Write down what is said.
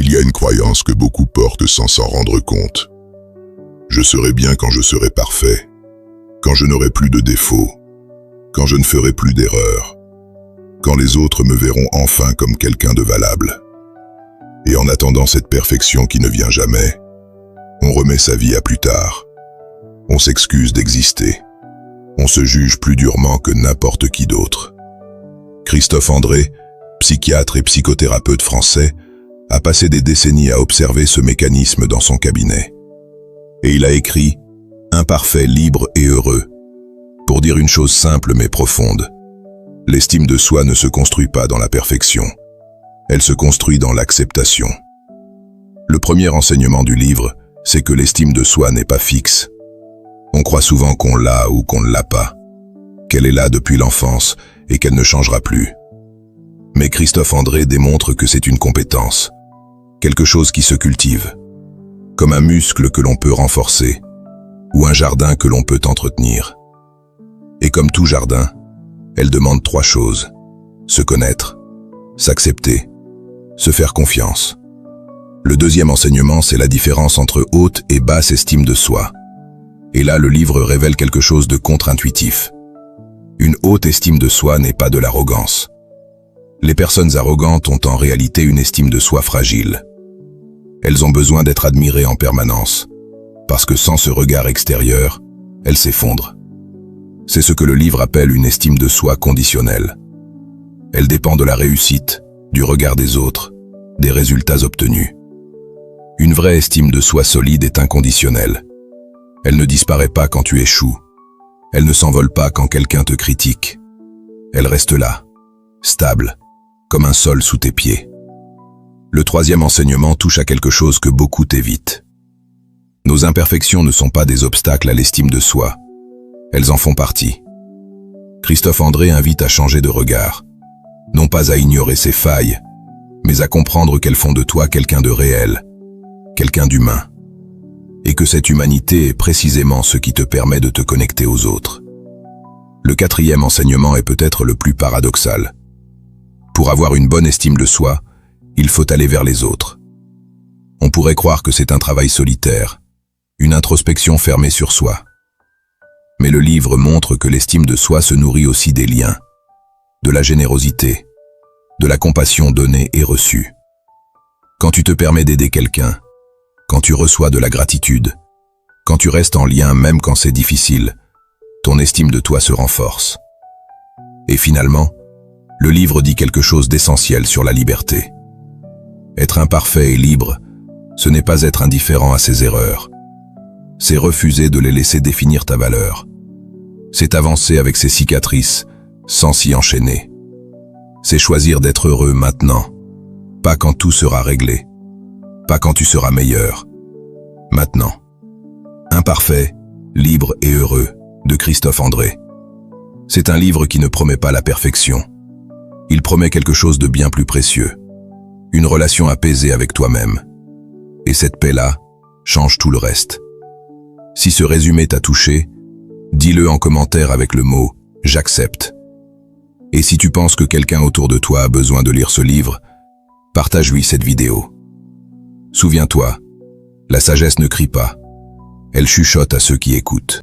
Il y a une croyance que beaucoup portent sans s'en rendre compte. Je serai bien quand je serai parfait, quand je n'aurai plus de défauts, quand je ne ferai plus d'erreurs, quand les autres me verront enfin comme quelqu'un de valable. Et en attendant cette perfection qui ne vient jamais, on remet sa vie à plus tard. On s'excuse d'exister. On se juge plus durement que n'importe qui d'autre. Christophe André, psychiatre et psychothérapeute français, a passé des décennies à observer ce mécanisme dans son cabinet. Et il a écrit « Imparfait, libre et heureux » pour dire une chose simple mais profonde. L'estime de soi ne se construit pas dans la perfection. Elle se construit dans l'acceptation. Le premier enseignement du livre, c'est que l'estime de soi n'est pas fixe. On croit souvent qu'on l'a ou qu'on ne l'a pas, qu'elle est là depuis l'enfance et qu'elle ne changera plus. Mais Christophe André démontre que c'est une compétence, quelque chose qui se cultive, comme un muscle que l'on peut renforcer, ou un jardin que l'on peut entretenir. Et comme tout jardin, elle demande 3 choses: se connaître, s'accepter, se faire confiance. Le deuxième enseignement, c'est la différence entre haute et basse estime de soi. Et là, le livre révèle quelque chose de contre-intuitif. Une haute estime de soi n'est pas de l'arrogance. Les personnes arrogantes ont en réalité une estime de soi fragile. Elles ont besoin d'être admirées en permanence, parce que sans ce regard extérieur, elles s'effondrent. C'est ce que le livre appelle une estime de soi conditionnelle. Elle dépend de la réussite, du regard des autres, des résultats obtenus. Une vraie estime de soi solide est inconditionnelle. Elle ne disparaît pas quand tu échoues. Elle ne s'envole pas quand quelqu'un te critique. Elle reste là, stable, comme un sol sous tes pieds. Le troisième enseignement touche à quelque chose que beaucoup évitent. Nos imperfections ne sont pas des obstacles à l'estime de soi. Elles en font partie. Christophe André invite à changer de regard, non pas à ignorer ses failles, mais à comprendre qu'elles font de toi quelqu'un de réel, quelqu'un d'humain, et que cette humanité est précisément ce qui te permet de te connecter aux autres. Le quatrième enseignement est peut-être le plus paradoxal. Pour avoir une bonne estime de soi, il faut aller vers les autres. On pourrait croire que c'est un travail solitaire, une introspection fermée sur soi. Mais le livre montre que l'estime de soi se nourrit aussi des liens, de la générosité, de la compassion donnée et reçue. Quand tu te permets d'aider quelqu'un, quand tu reçois de la gratitude, quand tu restes en lien même quand c'est difficile, ton estime de toi se renforce. Et finalement, le livre dit quelque chose d'essentiel sur la liberté. Être imparfait et libre, ce n'est pas être indifférent à ses erreurs. C'est refuser de les laisser définir ta valeur. C'est avancer avec ses cicatrices, sans s'y enchaîner. C'est choisir d'être heureux maintenant, pas quand tout sera réglé, pas quand tu seras meilleur. Maintenant. Imparfait, libre et heureux, de Christophe André. C'est un livre qui ne promet pas la perfection. Il promet quelque chose de bien plus précieux. Une relation apaisée avec toi-même. Et cette paix-là change tout le reste. Si ce résumé t'a touché, dis-le en commentaire avec le mot « J'accepte ». Et si tu penses que quelqu'un autour de toi a besoin de lire ce livre, partage-lui cette vidéo. Souviens-toi, la sagesse ne crie pas, elle chuchote à ceux qui écoutent.